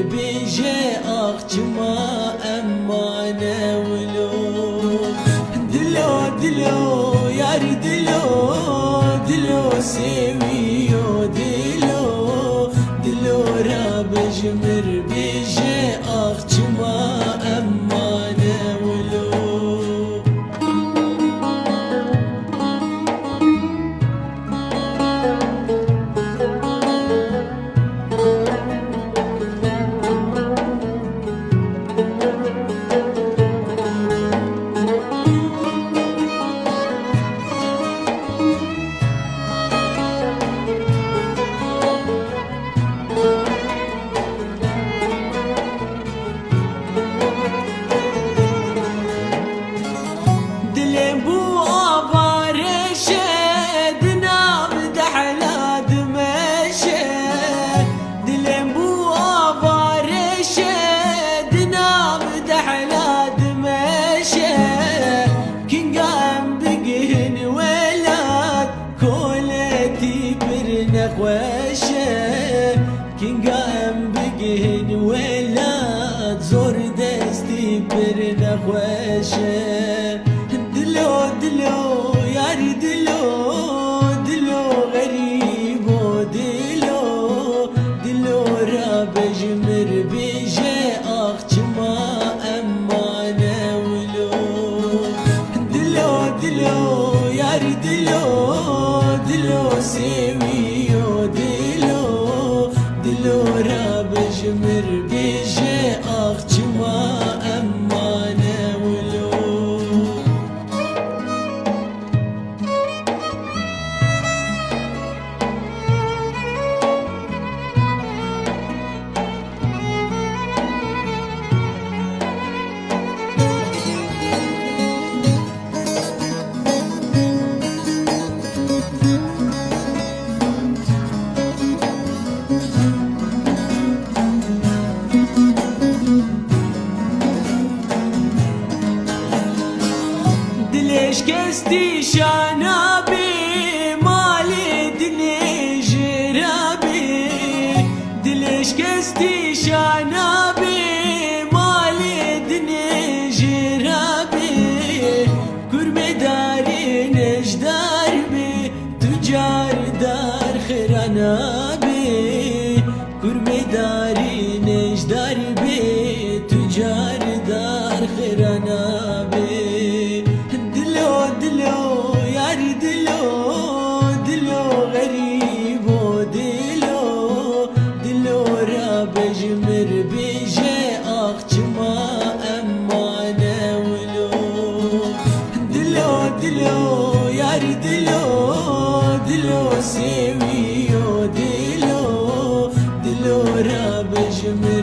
بيجي أخجما أمانة ولو دلو دلو يار دلو دلو سويو دلو دلو راب جمر بيجي أخجما أمانة ولو خوشه كين قام بقين ولاد زور دستي برنا خوشه دلو دلو ياري دلو دلو غريب ودلو دلو راب جمر بيجي أخجما أمانة ولو دلو دلو ياري دلو دلو سوي دلو راب جمر بيجي أخجما أمانة ولو دلش كستي شنابي مالي دني جرابي دلش كستي شنابي مالي دني جرابي كرمي داري نجدار بي تجار دار خرانابي كرمي داري نجدار بي تجار دار خرانابي دلو ياري دلو دلو غريب ودلو دلو راب جمر بيجي أخجما أمانة ولو دلو دلو ياري دلو دلو سويو دلو دلو راب جمر